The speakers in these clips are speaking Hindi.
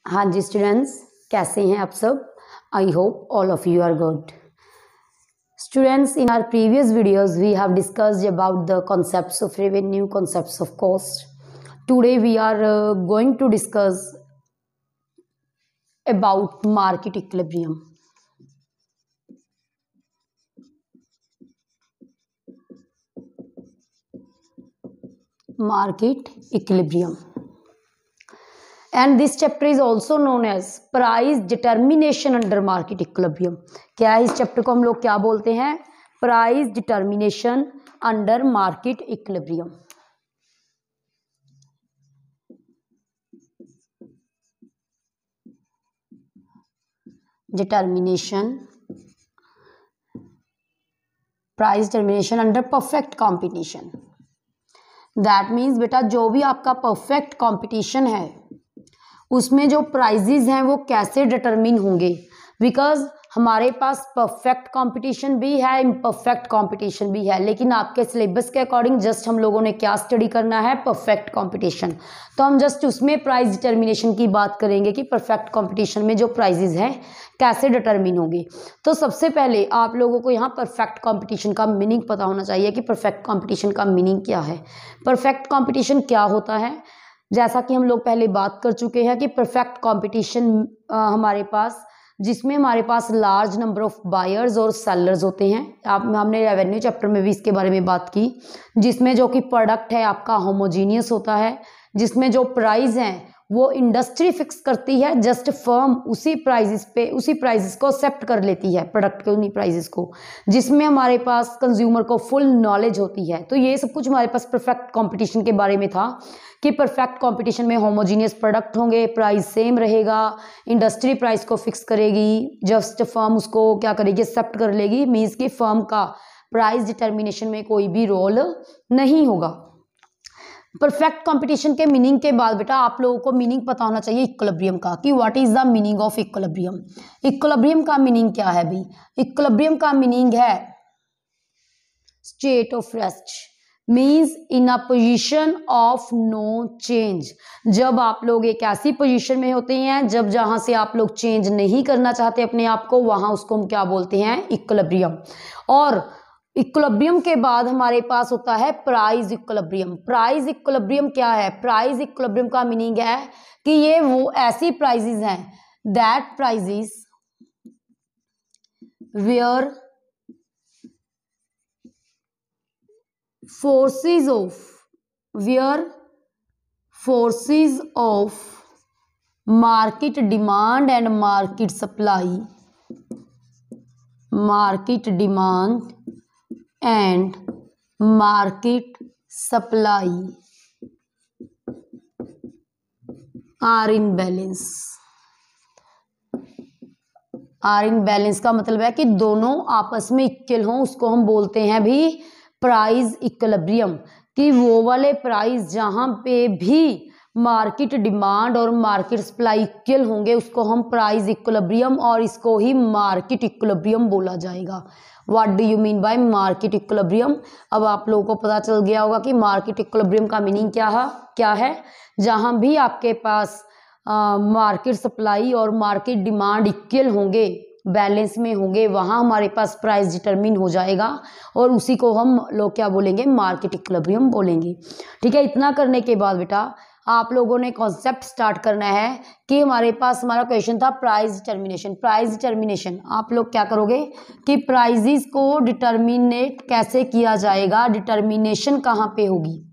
हाँ जी स्टूडेंट्स, कैसे हैं आप सब। I hope all of you are good. Students, in our previous videos we have discussed about the concepts of revenue, concepts of cost. Today we are going to discuss about market equilibrium. Market equilibrium, and this chapter is also known as price determination under market equilibrium. क्या है इस चैप्टर को हम लोग क्या बोलते हैं? Price determination under market equilibrium. Determination, price determination under perfect competition. That means बेटा जो भी आपका परफेक्ट कंपटीशन है उसमें जो प्राइजेज हैं वो कैसे डिटरमिन होंगे, बिकॉज हमारे पास परफेक्ट कंपटीशन भी है, इम्परफेक्ट कंपटीशन भी है, लेकिन आपके सिलेबस के अकॉर्डिंग जस्ट हम लोगों ने क्या स्टडी करना है? Perfect competition. तो हम जस्ट उसमें प्राइस डिटर्मिनेशन की बात करेंगे कि परफेक्ट कंपटीशन में जो प्राइजेज हैं कैसे डिटरमिन होंगे। तो सबसे पहले आप लोगों को यहाँ परफेक्ट कंपटीशन का मीनिंग पता होना चाहिए कि परफेक्ट कंपटीशन का मीनिंग क्या है। परफेक्ट कंपटीशन क्या होता है? जैसा कि हम लोग पहले बात कर चुके हैं कि परफेक्ट कंपटीशन हमारे पास जिसमें हमारे पास लार्ज नंबर ऑफ बायर्स और सेलर्स होते हैं। हमने रेवेन्यू चैप्टर में भी इसके बारे में बात की, जिसमें जो कि प्रोडक्ट है आपका होमोजीनियस होता है, जिसमें जो प्राइस हैं वो इंडस्ट्री फिक्स करती है, जस्ट फर्म उसी प्राइसेस को एक्सेप्ट कर लेती है, प्रोडक्ट के उन्हीं प्राइसेस को, जिसमें हमारे पास कंज्यूमर को फुल नॉलेज होती है। तो ये सब कुछ हमारे पास परफेक्ट कंपटीशन के बारे में था कि परफेक्ट कंपटीशन में होमोजीनियस प्रोडक्ट होंगे, प्राइस सेम रहेगा, इंडस्ट्री प्राइस को फिक्स करेगी, जस्ट फर्म उसको क्या करेगी? एक्सेप्ट कर लेगी। मीन्स कि फर्म का प्राइस डिटर्मिनेशन में कोई भी रोल नहीं होगा। परफेक्ट कंपटीशन के मीनिंग के बाद बेटा आप लोगों को मीनिंग पता होना चाहिए इक्विलिब्रियम का, कि what is the meaning of equilibrium. Equilibrium का मीनिंग क्या है भाई? इक्विलिब्रियम का मीनिंग है state of rest, means in a position of no change. जब आप लोग एक ऐसी पोजीशन में होते हैं जब जहां से आप लोग चेंज नहीं करना चाहते अपने आप को, वहां उसको हम क्या बोलते हैं? इक्विलिब्रियम। और इक्विलिब्रियम के बाद हमारे पास होता है प्राइस इक्विलिब्रियम। प्राइस इक्विलिब्रियम क्या है? प्राइस इक्विलिब्रियम का मीनिंग है कि ये वो ऐसी प्राइसेस हैं, that prices where forces of market demand and market supply are in balance। Are in balance का मतलब है कि दोनों आपस में इक्वल हों, उसको हम बोलते हैं भी प्राइस इक्विलिब्रियम। कि वो वाले प्राइस जहां पे भी मार्केट डिमांड और मार्केट सप्लाई इक्वल होंगे उसको हम प्राइस इक्विलिब्रियम, और इसको ही मार्केट इक्विलिब्रियम बोला जाएगा। What do you mean by market equilibrium? अब आप लोगों को पता चल गया होगा कि मार्केट इक्विलिब्रियम का मीनिंग क्या है। जहां भी आपके पास मार्केट सप्लाई और मार्केट डिमांड इक्वल होंगे, बैलेंस में होंगे, वहां हमारे पास प्राइस डिटरमिन हो जाएगा, और उसी को हम लोग क्या बोलेंगे? मार्केट इक्विलिब्रियम बोलेंगे। ठीक है। इतना करने के बाद बेटा आप लोगों ने कॉन्सेप्ट स्टार्ट करना है कि हमारे पास हमारा क्वेश्चन था प्राइस डिटर्मिनेशन। प्राइस डिटर्मिनेशन आप लोग क्या करोगे कि प्राइजेस को डिटर्मिनेट कैसे किया जाएगा, डिटर्मिनेशन कहाँ पे होगी?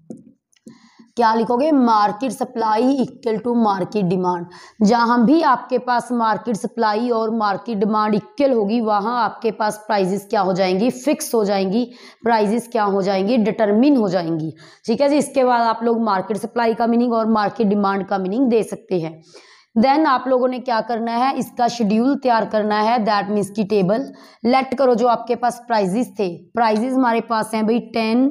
क्या लिखोगे? Market supply equal to market demand. जहां भी आपके पास मार्केट सप्लाई और मार्केट डिमांड इक्वल होगी वहां आपके पास प्राइजेस क्या हो जाएंगी? फिक्स हो जाएंगी। प्राइजेस क्या हो जाएंगी? डिटरमिन हो जाएंगी। ठीक है जी। इसके बाद आप लोग मार्केट सप्लाई का मीनिंग और मार्केट डिमांड का मीनिंग दे सकते हैं। देन आप लोगों ने क्या करना है? इसका शेड्यूल तैयार करना है, दैट मीन्स की टेबल लेट करो। जो आपके पास प्राइजेस थे, प्राइजेस हमारे पास हैं भाई 10,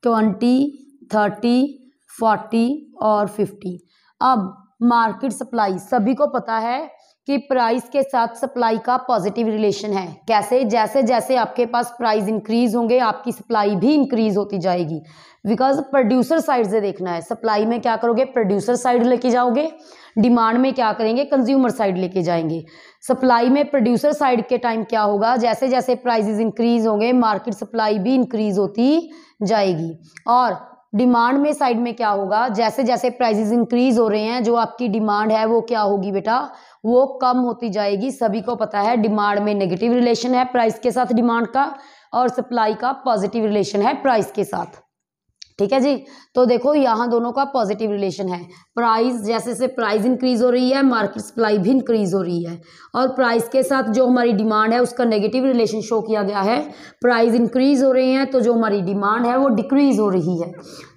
20, 30, 40 और 50। अब मार्केट सप्लाई, सभी को पता है कि प्राइस के साथ सप्लाई का पॉजिटिव रिलेशन है। कैसे? जैसे जैसे आपके पास प्राइस इंक्रीज होंगे आपकी सप्लाई भी इंक्रीज होती जाएगी। बिकॉज प्रोड्यूसर साइड से देखना है, सप्लाई में क्या करोगे, प्रोड्यूसर साइड लेके जाओगे, डिमांड में क्या करेंगे, कंज्यूमर साइड लेके जाएंगे। सप्लाई में प्रोड्यूसर साइड के टाइम क्या होगा, जैसे जैसे प्राइसेस इंक्रीज होंगे मार्केट सप्लाई भी इंक्रीज होती जाएगी। और डिमांड में साइड में क्या होगा, जैसे जैसे प्राइसेस इंक्रीज हो रहे हैं जो आपकी डिमांड है वो क्या होगी बेटा, वो कम होती जाएगी। सभी को पता है डिमांड में नेगेटिव रिलेशन है प्राइस के साथ डिमांड का, और सप्लाई का पॉजिटिव रिलेशन है प्राइस के साथ। ठीक है जी। तो देखो यहाँ दोनों का पॉजिटिव रिलेशन है। प्राइस जैसे से प्राइस इंक्रीज हो रही है मार्केट सप्लाई भी इंक्रीज हो रही है, और प्राइस के साथ जो हमारी डिमांड है उसका नेगेटिव रिलेशन शो किया गया है। प्राइस इंक्रीज हो रही है तो जो हमारी डिमांड है वो डिक्रीज हो रही है।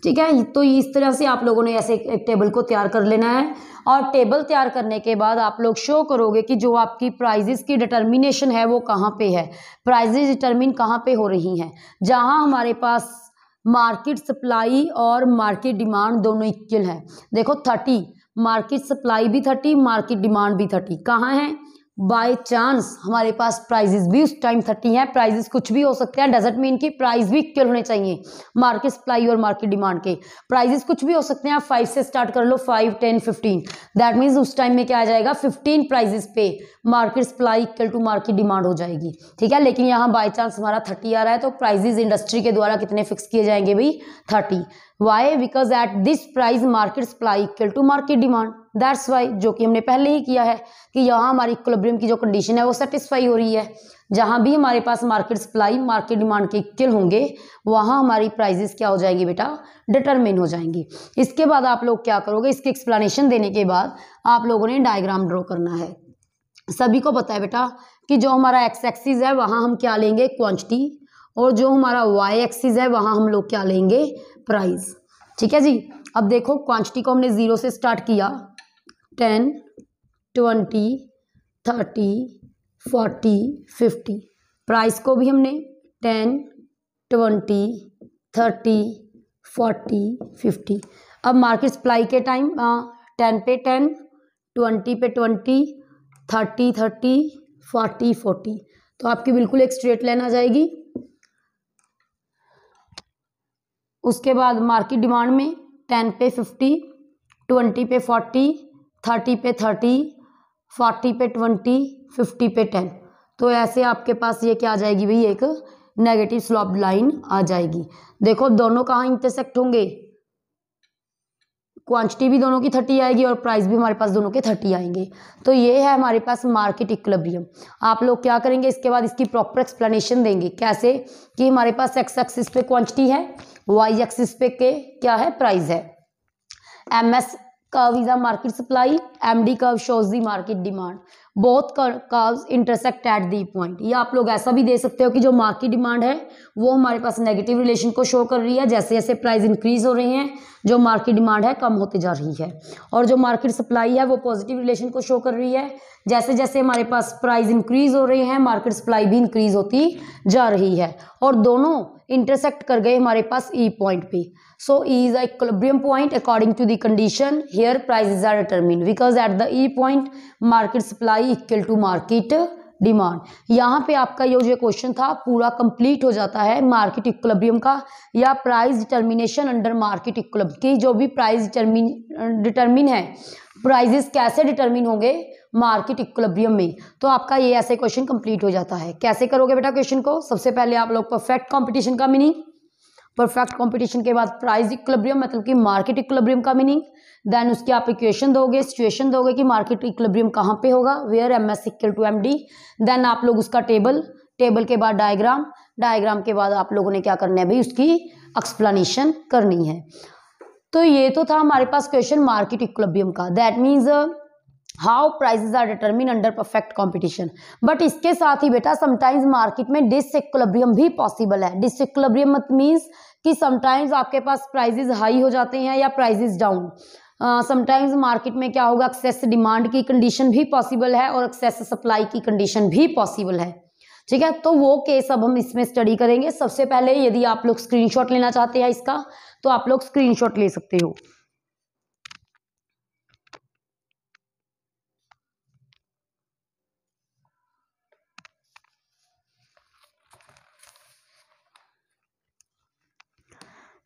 ठीक है, तो इस तरह से आप लोगों ने ऐसे एक टेबल को तैयार कर लेना है, और टेबल तैयार करने के बाद आप लोग शो करोगे कि जो आपकी प्राइजेस की डिटर्मिनेशन है वो कहाँ पे है। प्राइजेस डिटर्मिन कहाँ पे हो रही हैं, जहाँ हमारे पास मार्केट सप्लाई और मार्केट डिमांड दोनों इक्वल है। देखो 30, मार्केट सप्लाई भी 30, मार्केट डिमांड भी 30। कहाँ है? बाय चांस हमारे पास प्राइजेस भी उस टाइम 30 है। प्राइजेस कुछ भी हो सकते हैं, डजंट मीन कि प्राइस भी इक्वल होने चाहिए मार्केट सप्लाई और मार्केट डिमांड के। प्राइजेस कुछ भी हो सकते हैं, आप 5 से स्टार्ट कर लो, 5, 10, 15। दैट मीन्स उस टाइम में क्या आ जाएगा, 15 प्राइजेस पे market supply equal to market demand हो जाएगी। ठीक है, लेकिन यहाँ बाय चांस हमारा 30 आ रहा है तो प्राइजेस इंडस्ट्री के द्वारा कितने फिक्स किए जाएंगे भाई, 30। Why? Because at this price market supply equal to market demand. That's why, जो कि हमने पहले ही किया है कि यहाँ हमारी इक्विलिब्रियम की जो कंडीशन है वो सेटिस्फाई हो रही है। जहाँ भी हमारे पास मार्केट सप्लाई मार्केट डिमांड के इक्वल होंगे वहाँ हमारी प्राइजेस क्या हो जाएंगी बेटा, डिटरमिन हो जाएंगी। इसके बाद आप लोग क्या करोगे, इसकी एक्सप्लेनेशन देने के बाद आप लोगों ने डायग्राम ड्रॉ करना है। सभी को पता है बेटा कि जो हमारा एक्स एक्सिस है वहाँ हम क्या लेंगे, क्वांटिटी, और जो हमारा वाई एक्सिस है वहाँ हम लोग क्या लेंगे, प्राइस। ठीक है जी। अब देखो क्वांटिटी को हमने 0 से स्टार्ट किया, 10, 20, 30, 40, 50। प्राइस को भी हमने 10, 20, 30, 40, 50। अब मार्केट सप्लाई के टाइम 10 पे 10, 20 पे 20, 30, 30, 40, 40। तो आपकी बिल्कुल एक स्ट्रेट लाइन आ जाएगी। उसके बाद मार्केट डिमांड में 10 पे 50, 20 पे 40, 30 पे 30, 40 पे 20, 50 पे 10। तो ऐसे आपके पास ये क्या आ जाएगी भाई, एक नेगेटिव स्लोप लाइन आ जाएगी। देखो दोनों कहाँ इंटरसेक्ट होंगे, क्वांटिटी भी दोनों की 30 आएगी और प्राइस भी हमारे पास दोनों के 30 आएंगे। तो ये है हमारे पास मार्केट इक्विलिब्रियम। आप लोग क्या करेंगे, इसके बाद इसकी प्रॉपर एक्सप्लेनेशन देंगे। कैसे? कि हमारे पास एक्स एक्सिस पे क्वांटिटी है, वाई एक्सिस पे के क्या है, प्राइस है। M S curve is a market supply, M D curve shows the market demand. Both curves intersect at the point. या आप लोग ऐसा भी दे सकते हो कि जो मार्केट डिमांड है वो हमारे पास नेगेटिव रिलेशन को शो कर रही है, जैसे जैसे प्राइस इंक्रीज हो रही हैं जो मार्केट डिमांड है कम होती जा रही है, और जो मार्केट सप्लाई है वो पॉजिटिव रिलेशन को शो कर रही है, जैसे जैसे हमारे पास प्राइस इंक्रीज हो रही है मार्केट सप्लाई भी इंक्रीज होती जा रही है, और दोनों इंटरसेक्ट कर गए हमारे पास ई पॉइंट पे। So E is a equilibrium point according to the condition. Here prices are determined because at the E point market supply equal to market demand. यहाँ पे आपका ये जो क्वेश्चन था पूरा कंप्लीट हो जाता है मार्केट इक्विलिब्रियम का, या price determination under market equilibrium की। जो भी प्राइस डिटर्मिन है, प्राइजेस कैसे डिटर्मिन होंगे मार्केट इक्विलिब्रियम में, तो आपका ये ऐसे क्वेश्चन कंप्लीट हो जाता है। कैसे करोगे बेटा क्वेश्चन को, सबसे पहले आप लोग परफेक्ट कंपटीशन का मीनिंग, परफेक्ट कंपटीशन के बाद प्राइस इक्विलिब्रियम मतलब कि मार्केट इक्विलिब्रियम का मीनिंग, देन उसकी आप इक्वेशन दोगे, सिचुएशन दोगे कि मार्केट इक्विलिब्रियम कहाँ पे होगा, where M S equal to M D, then आप लोग उसका टेबल, टेबल के बाद डायग्राम, डायग्राम के बाद आप लोगों ने क्या करना है भाई, उसकी एक्सप्लेनेशन करनी है। तो ये तो था हमारे पास क्वेश्चन मार्केट इक्विलिब्रियम का, that means how prices are determine under perfect competition. But इसके साथ ही बेटा समटाइम्स मार्केट में डिसइक्विलिब्रियम भी पॉसिबल है। डिसइक्विलिब्रियम मत मीन्स कि समटाइम्स आपके पास प्राइसेस हाई हो जाते हैं या प्राइसेस डाउन। समटाइम्स मार्केट में क्या होगा, एक्सेस डिमांड की कंडीशन भी पॉसिबल है और एक्सेस सप्लाई की कंडीशन भी पॉसिबल है। ठीक है, तो वो केस अब हम इसमें स्टडी करेंगे। सबसे पहले यदि आप लोग स्क्रीनशॉट लेना चाहते हैं इसका, तो आप लोग स्क्रीनशॉट ले सकते हो।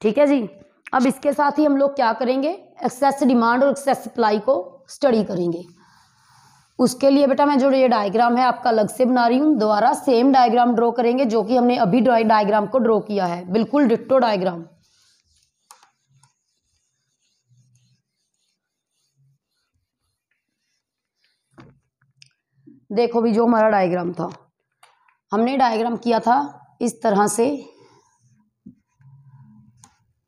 ठीक है जी। अब इसके साथ ही हम लोग क्या करेंगे, एक्सेस डिमांड और एक्सेस सप्लाई को स्टडी करेंगे। उसके लिए बेटा मैं जो ये डायग्राम है आपका अलग से बना रही हूँ, दोबारा सेम डायग्राम ड्रॉ करेंगे जो कि हमने अभी डायग्राम को ड्रॉ किया है, बिल्कुल डिट्टो डायग्राम। देखो भी जो हमारा डायग्राम था, हमने डायग्राम किया था इस तरह से।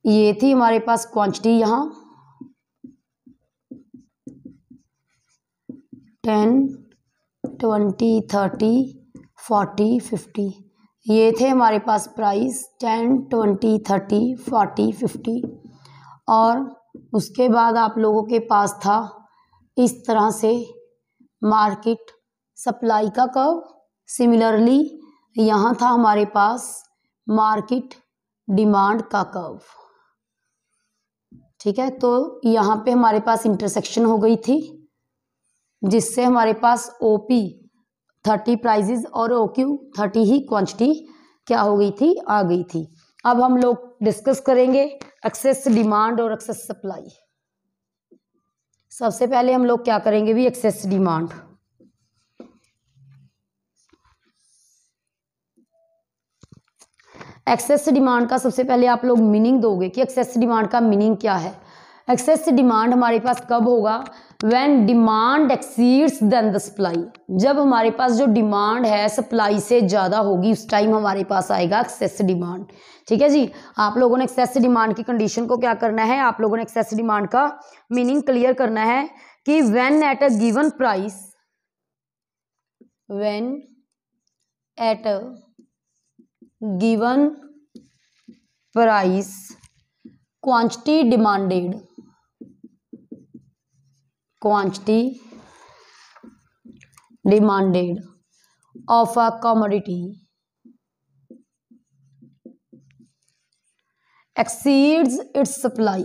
ये थी हमारे पास क्वांटिटी, यहाँ 10, 20, 30, 40, 50, ये थे हमारे पास प्राइस 10, 20, 30, 40, 50। और उसके बाद आप लोगों के पास था इस तरह से मार्केट सप्लाई का कर्व। सिमिलरली यहाँ था हमारे पास मार्केट डिमांड का कर्व, ठीक है। तो यहाँ पे हमारे पास इंटरसेक्शन हो गई थी, जिससे हमारे पास ओपी 30 प्राइजेज और ओक्यू 30 ही क्वांटिटी क्या हो गई थी, आ गई थी। अब हम लोग डिस्कस करेंगे एक्सेस डिमांड और एक्सेस सप्लाई। सबसे पहले हम लोग क्या करेंगे भी, एक्सेस डिमांड। एक्सेस डिमांड का सबसे पहले आप लोग मीनिंग दोगे कि एक्सेस डिमांड का मीनिंग क्या है। एक्सेस डिमांड हमारे पास कब होगा, when demand exceeds than the supply. जब हमारे पास जो डिमांड है सप्लाई से ज़्यादा होगी, उस टाइम हमारे पास आएगा एक्सेस डिमांड, ठीक है जी। आप लोगों ने एक्सेस डिमांड की कंडीशन को क्या करना है, आप लोगों ने एक्सेस डिमांड का मीनिंग क्लियर करना है कि when at a given price, when at a given price quantity demanded, quantity demanded of a commodity exceeds its supply,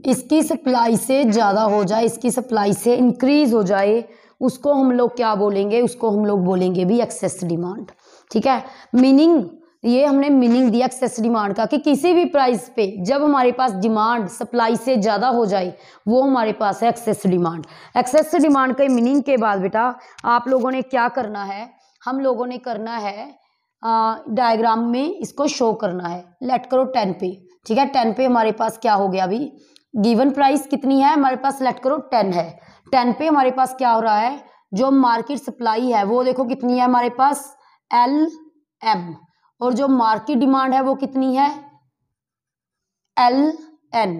इसकी सप्लाई से ज़्यादा हो जाए, इसकी सप्लाई से इंक्रीज हो जाए, उसको हम लोग क्या बोलेंगे, उसको हम लोग बोलेंगे भी एक्सेस डिमांड, ठीक है। मीनिंग, ये हमने मीनिंग दिया एक्सेस डिमांड का कि किसी भी प्राइस पे जब हमारे पास डिमांड सप्लाई से ज़्यादा हो जाए, वो हमारे पास है एक्सेस डिमांड। एक्सेस डिमांड के मीनिंग के बाद बेटा आप लोगों ने क्या करना है, हम लोगों ने करना है डायग्राम में इसको शो करना है। लेट करो 10 पे, ठीक है। 10 पे हमारे पास क्या हो गया अभी, गिवन प्राइस कितनी है हमारे पास, लेट करो 10 है। 10 पे हमारे पास क्या हो रहा है, जो मार्केट सप्लाई है वो देखो कितनी है हमारे पास, LM, और जो मार्केट डिमांड है वो कितनी है, LN।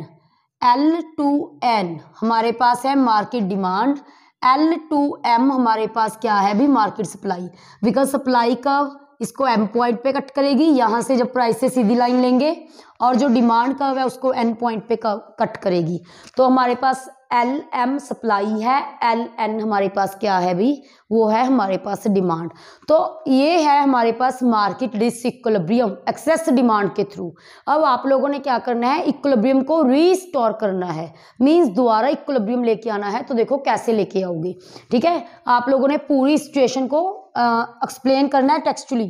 L2N हमारे पास है मार्केट डिमांड, L2M हमारे पास क्या है भी, market supply. Because supply curve इसको M पॉइंट पे कट करेगी, यहाँ से जब प्राइस से सीधी लाइन लेंगे, और जो डिमांड कर्व है उसको N पॉइंट पे कट करेगी। तो हमारे पास LM सप्लाई है, LN हमारे पास क्या है भी, वो है हमारे पास डिमांड। तो ये है हमारे पास मार्केट डिसइक्विलिब्रियम एक्सेस डिमांड के थ्रू। अब आप लोगों ने क्या करना है, इक्विलिब्रियम को रीस्टोर करना है, मींस दोबारा इक्विलिब्रियम लेके आना है। तो देखो कैसे लेके आओगे, ठीक है। आप लोगों ने पूरी सिचुएशन को एक्सप्लेन करना है टेक्सचुअली,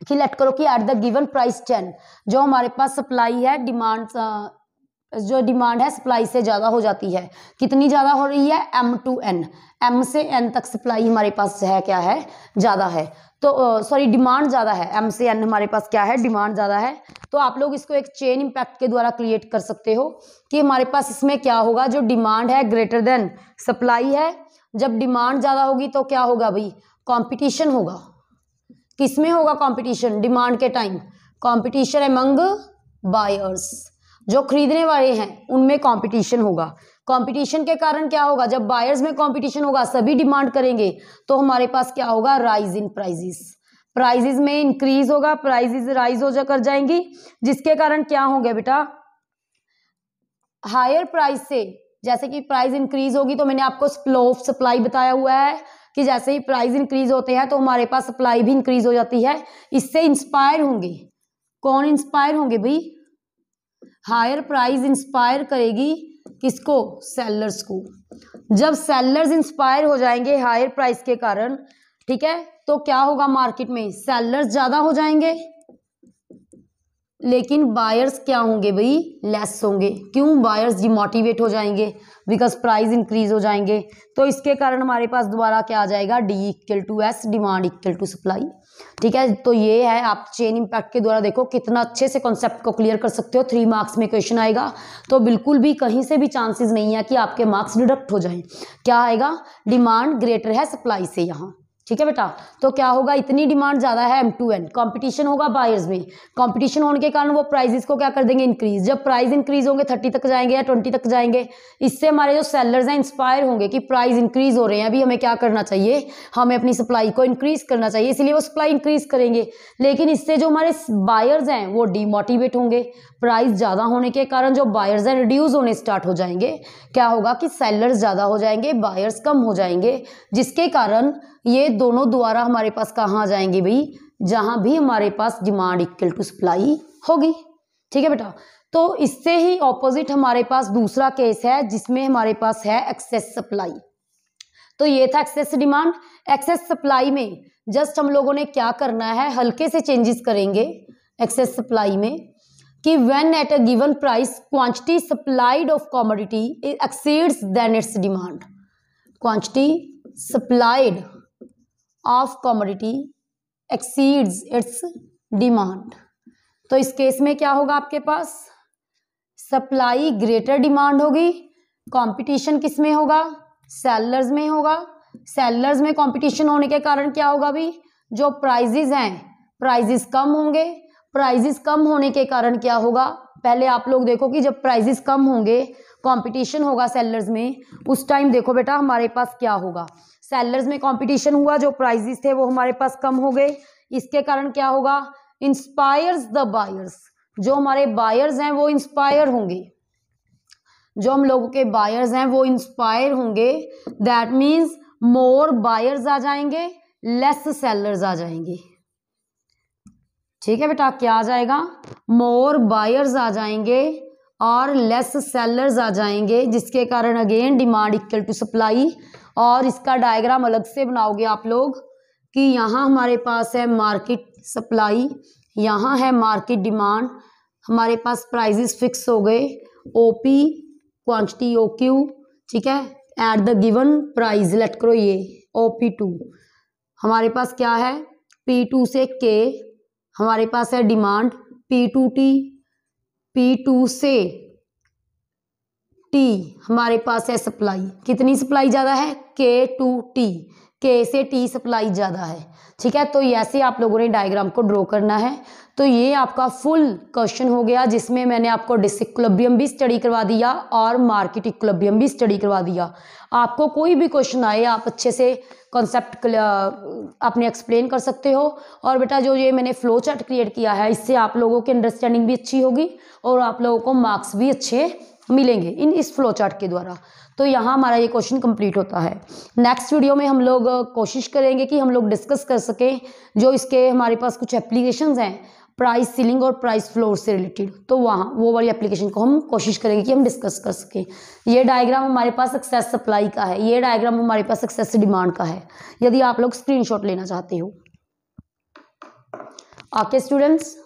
कि लेट करो कि एट द गिवन प्राइस 10, जो हमारे पास सप्लाई है, डिमांड जो डिमांड है सप्लाई से ज़्यादा हो जाती है, कितनी ज़्यादा हो रही है, M to N, M से N तक सप्लाई हमारे पास है क्या है, ज़्यादा है। तो सॉरी डिमांड ज़्यादा है, M से N हमारे पास क्या है, डिमांड ज़्यादा है। तो आप लोग इसको एक चेन इम्पैक्ट के द्वारा क्रिएट कर सकते हो कि हमारे पास इसमें क्या होगा, जो डिमांड है ग्रेटर देन सप्लाई है। जब डिमांड ज़्यादा होगी तो क्या होगा भाई, कॉम्पिटिशन होगा। किसमें होगा कॉम्पिटिशन, डिमांड के टाइम कॉम्पिटिशन अमंग बायर्स, जो खरीदने वाले हैं उनमें कंपटीशन होगा। कंपटीशन के कारण क्या होगा, जब बायर्स में कंपटीशन होगा सभी डिमांड करेंगे, तो हमारे पास क्या होगा, राइज इन प्राइजेस, प्राइजेस में इंक्रीज होगा, प्राइजेस राइज हो जाकर जाएंगी, जिसके कारण क्या होगा बेटा, हायर प्राइस से, जैसे कि प्राइस इंक्रीज होगी, तो मैंने आपको फ्लो ऑफ सप्लाई बताया हुआ है कि जैसे ही प्राइस इंक्रीज होते हैं तो हमारे पास सप्लाई भी इंक्रीज हो जाती है। इससे इंस्पायर होंगे, कौन इंस्पायर होंगे भाई, हायर प्राइस इंस्पायर करेगी किसको, सेलर्स को। जब सेलर्स इंस्पायर हो जाएंगे हायर प्राइस के कारण, ठीक है, तो क्या होगा मार्केट में, सेलर्स ज्यादा हो जाएंगे, लेकिन बायर्स क्या होंगे भाई, लेस होंगे। क्यों, बायर्स डिमोटिवेट हो जाएंगे बिकॉज प्राइस इंक्रीज हो जाएंगे। तो इसके कारण हमारे पास दोबारा क्या आ जाएगा, D equal to S, demand equal to supply. ठीक है, तो ये है, आप चेन इम्पैक्ट के द्वारा देखो कितना अच्छे से कॉन्सेप्ट को क्लियर कर सकते हो। 3 मार्क्स में क्वेश्चन आएगा, तो बिल्कुल भी कहीं से भी चांसेस नहीं है कि आपके मार्क्स डिडक्ट हो जाएं। क्या आएगा, डिमांड ग्रेटर है सप्लाई से यहाँ। ठीक है बेटा, तो क्या होगा, इतनी डिमांड ज़्यादा है M2N, कंपटीशन होगा बायर्स में, कंपटीशन होने के कारण वो प्राइजेस को क्या कर देंगे, इंक्रीज। जब प्राइस इंक्रीज होंगे 30 तक जाएंगे या 20 तक जाएंगे, इससे हमारे जो सेलर्स हैं इंस्पायर होंगे कि प्राइस इंक्रीज हो रहे हैं, अभी हमें क्या करना चाहिए, हमें अपनी सप्लाई को इंक्रीज करना चाहिए, इसलिए वो सप्लाई इंक्रीज करेंगे। लेकिन इससे जो हमारे बायर्स हैं वो डीमोटिवेट होंगे, प्राइस ज़्यादा होने के कारण जो बायर्स हैं रिड्यूस होने स्टार्ट हो जाएंगे। क्या होगा कि सेलर्स ज़्यादा हो जाएंगे, बायर्स कम हो जाएंगे, जिसके कारण ये दोनों द्वारा हमारे पास कहाँ आ जाएंगे भाई, जहाँ भी हमारे पास डिमांड इक्वल टू सप्लाई होगी। ठीक है बेटा, तो इससे ही ऑपोजिट हमारे पास दूसरा केस है जिसमें हमारे पास है एक्सेस सप्लाई। तो ये था एक्सेस डिमांड। एक्सेस सप्लाई में जस्ट हम लोगों ने क्या करना है, हल्के से चेंजेस करेंगे एक्सेस सप्लाई में कि when at a given price quantity supplied of commodity exceeds than its demand, quantity supplied of commodity exceeds its demand. तो इस केस में क्या होगा, आपके पास सप्लाई ग्रेटर डिमांड होगी, कंपटीशन किस में होगा, सेलर्स में होगा। सेलर्स में कंपटीशन होने के कारण क्या होगा भी, जो प्राइजेस हैं प्राइजेस कम होंगे। प्राइजेस कम होने के कारण क्या होगा, पहले आप लोग देखो कि जब प्राइजेस कम होंगे, कंपटीशन होगा सेलर्स में, उस टाइम देखो बेटा हमारे पास क्या होगा, सेलर्स में कंपटीशन हुआ, जो प्राइजेस थे वो हमारे पास कम हो गए। इसके कारण क्या होगा, इंस्पायर्स द बायर्स, जो हमारे बायर्स हैं वो इंस्पायर होंगे, जो हम लोगों के बायर्स हैं वो इंस्पायर होंगे। दैट मीन्स मोर बायर्स आ जाएंगे, लेस सेलर्स आ जाएंगे। ठीक है बेटा, क्या आ जाएगा, मोर बायर्स आ जाएंगे और लेस सेलर्स आ जाएंगे, जिसके कारण again demand equal to supply. और इसका डायग्राम अलग से बनाओगे आप लोग कि यहाँ हमारे पास है मार्केट सप्लाई, यहाँ है मार्केट डिमांड, हमारे पास प्राइजेस फिक्स हो गए, ओपी क्वांटिटी OQ, ठीक है, at the given price late करो ये OP2, हमारे पास क्या है P2 से K, हमारे पास है डिमांड P2T, P2 से T हमारे पास है सप्लाई। कितनी सप्लाई ज़्यादा है, K to T, K से T सप्लाई ज़्यादा है। ठीक है, तो ऐसे आप लोगों ने डायग्राम को ड्रॉ करना है। तो ये आपका फुल क्वेश्चन हो गया, जिसमें मैंने आपको डिसइक्विलिब्रियम भी स्टडी करवा दिया और मार्केट इक्विलिब्रियम भी स्टडी करवा दिया। आपको कोई भी क्वेश्चन आए आप अच्छे से कॉन्सेप्ट अपने एक्सप्लेन कर सकते हो। और बेटा जो ये मैंने फ्लो चार्ट क्रिएट किया है, इससे आप लोगों की अंडरस्टैंडिंग भी अच्छी होगी और आप लोगों को मार्क्स भी अच्छे मिलेंगे इस फ्लो चार्ट के द्वारा। तो यहाँ हमारा ये क्वेश्चन कंप्लीट होता है। नेक्स्ट वीडियो में हम लोग कोशिश करेंगे कि हम लोग डिस्कस कर सकें जो इसके हमारे पास कुछ एप्लीकेशंस हैं प्राइस सीलिंग और प्राइस फ्लोर से रिलेटेड, तो वहाँ वो वाली एप्लीकेशन को हम कोशिश करेंगे कि हम डिस्कस कर सकें। ये डायग्राम हमारे पास एक्सेस सप्लाई का है, ये डायग्राम हमारे पास एक्सेस डिमांड का है, यदि आप लोग स्क्रीनशॉट लेना चाहते हो। Okay students.